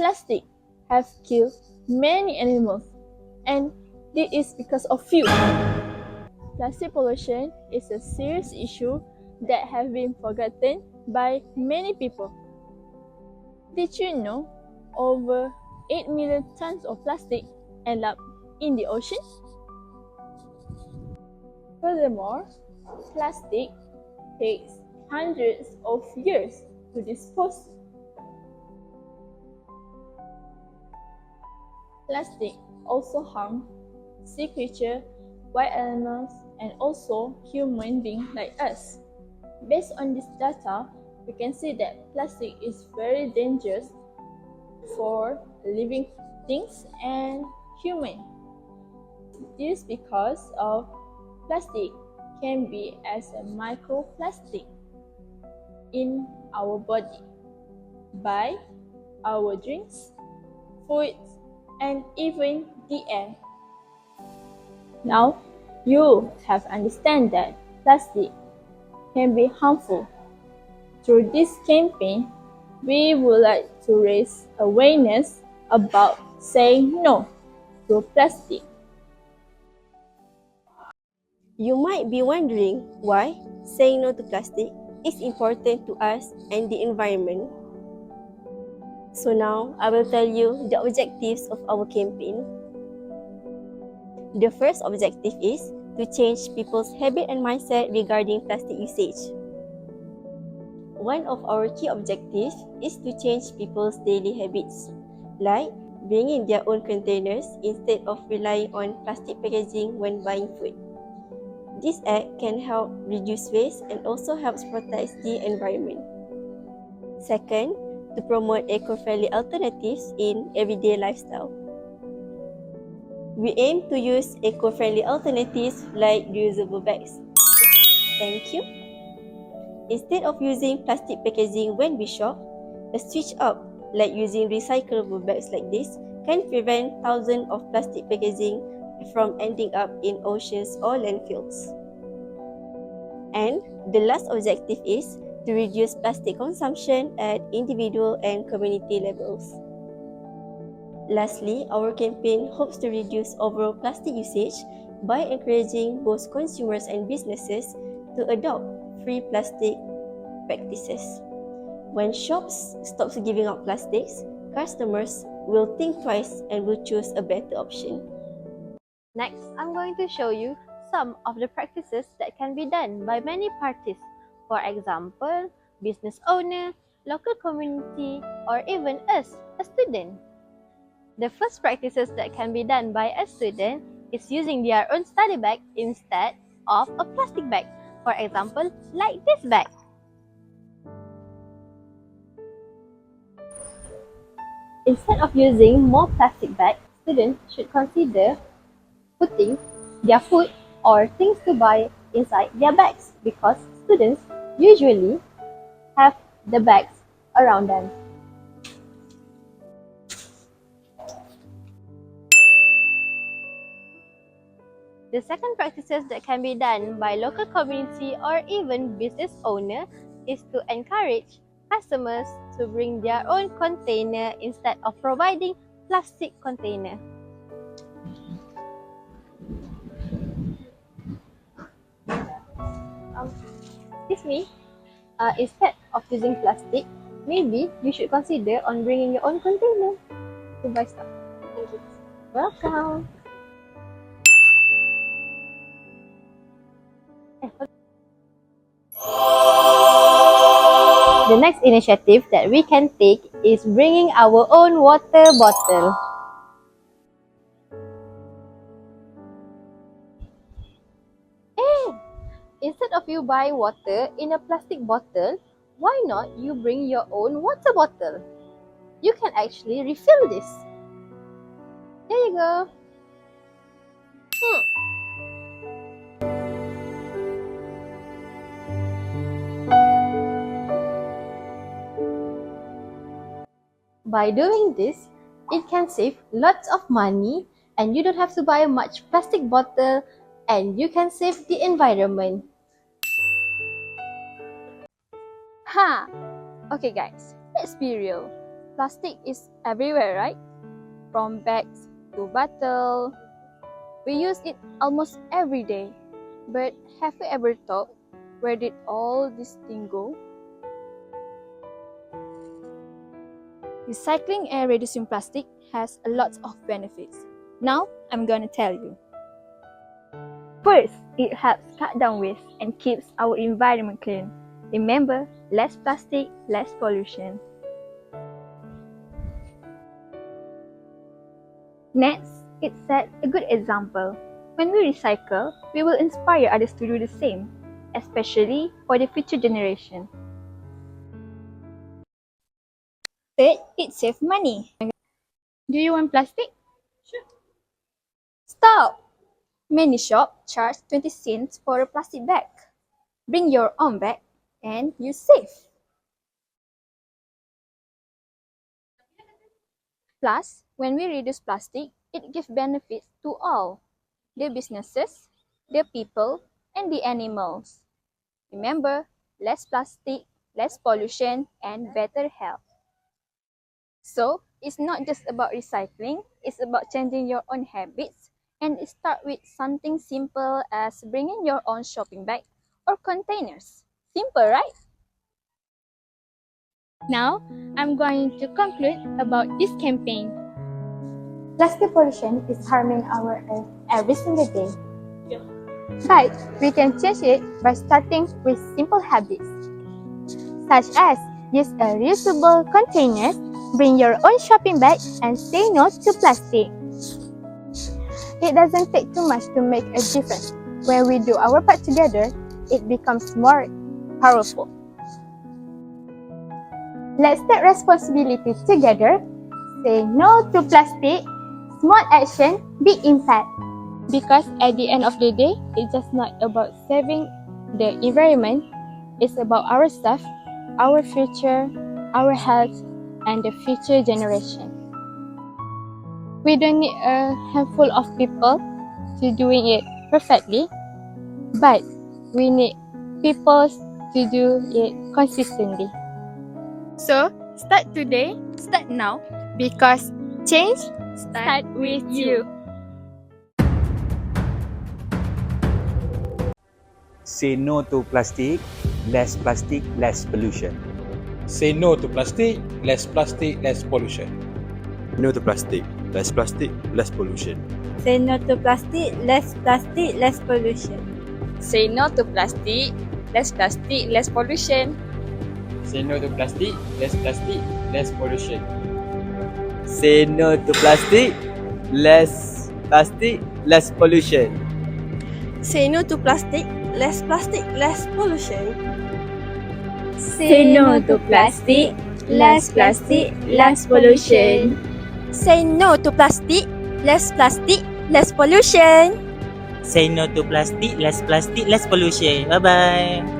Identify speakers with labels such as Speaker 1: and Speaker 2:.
Speaker 1: Plastic have killed many animals, and this is because of you. Plastic pollution is a serious issue that has been forgotten by many people. Did you know over 8 million tons of plastic end up in the ocean? Furthermore, plastic takes hundreds of years to dispose. Plastic also harms sea creatures, wild animals, and also human beings like us. Based on this data, we can see that plastic is very dangerous for living things and humans. This is because of plastic can be as a microplastic in our body, by our drinks, foods, and even the air. Now, you have understand that plastic can be harmful. Through this campaign, we would like to raise awareness about saying no to plastic.
Speaker 2: You might be wondering why saying no to plastic is important to us and the environment. So now, I will tell you the objectives of our campaign. The first objective is to change people's habit and mindset regarding plastic usage. One of our key objectives is to change people's daily habits, like bringing their own containers instead of relying on plastic packaging when buying food. This act can help reduce waste and also helps protect the environment. Second, to promote eco-friendly alternatives in everyday lifestyle. We aim to use eco-friendly alternatives like reusable bags. Thank you. Instead of using plastic packaging when we shop, a switch up like using recyclable bags like this can prevent thousands of plastic packaging from ending up in oceans or landfills. And the last objective is to reduce plastic consumption at individual and community levels. Lastly, our campaign hopes to reduce overall plastic usage by encouraging both consumers and businesses to adopt free plastic practices. When shops stop giving out plastics, customers will think twice and will choose a better option.
Speaker 3: Next, I'm going to show you some of the practices that can be done by many parties. For example, business owner, local community, or even us, a student. The first practices that can be done by a student is using their own study bag instead of a plastic bag. For example, like this bag. Instead of using more plastic bags, students should consider putting their food or things to buy inside their bags because students usually have the bags around them. The second practices that can be done by local community or even business owner is to encourage customers to bring their own container instead of providing plastic container. Excuse me, instead of using plastic, maybe you should consider on bringing your own container to buy stuff. Thank you. Welcome. The next initiative that we can take is bringing our own water bottle. Instead of you buy water in a plastic bottle, why not you bring your own water bottle? You can actually refill this. There you go. By doing this, it can save lots of money and you don't have to buy much plastic bottle and you can save the environment. Okay guys, let's be real.
Speaker 1: Plastic is everywhere, right? From bags to bottle. We use it almost every day. But have you ever thought, where did all this thing go? Recycling and reducing plastic has a lot of benefits. Now, I'm gonna tell you.
Speaker 2: First, it helps cut down waste and keeps our environment clean. Remember, less plastic, less pollution. Next, it sets a good example. When we recycle, we will inspire others to do the same, especially for the future generation.
Speaker 1: Third, it saves money. Do you want plastic? Sure. Stop! Many shops charge 20 cents for a plastic bag. Bring your own bag and you save. Plus, when we reduce plastic, it gives benefits to all. The businesses, the people, and the animals. Remember, less plastic, less pollution, and better health. So, it's not just about recycling, it's about changing your own habits, and it starts with something simple as bringing your own shopping bag or containers. Simple, right? Now, I'm going to conclude about this campaign. Plastic pollution is harming our earth every single day. But we can change it by starting with simple habits, such as use a reusable container, bring your own shopping bag, and say no to plastic. It doesn't take too much to make a difference. When we do our part together, it becomes more powerful. Let's take responsibility together. Say no to plastic. Small action, big impact. Because at the end of the day, it's just not about saving the environment. It's about ourselves, our future, our health, and the future generation. We don't need a handful of people to doing it perfectly, but we need people to do it consistently. So, start today, start now, because change starts with you.
Speaker 4: Say no to plastic, less pollution.
Speaker 5: Say no to plastic, less pollution.
Speaker 6: No to plastic, less pollution.
Speaker 2: Say no to plastic, less pollution.
Speaker 1: Say no to plastic, less pollution.
Speaker 7: Say no to plastic, less pollution.
Speaker 8: Say no to plastic, less pollution.
Speaker 2: Say no to plastic, less pollution.
Speaker 1: Say no to plastic, less pollution.
Speaker 2: Say no to plastic, less pollution.
Speaker 8: Say no to plastic, less pollution. Bye bye.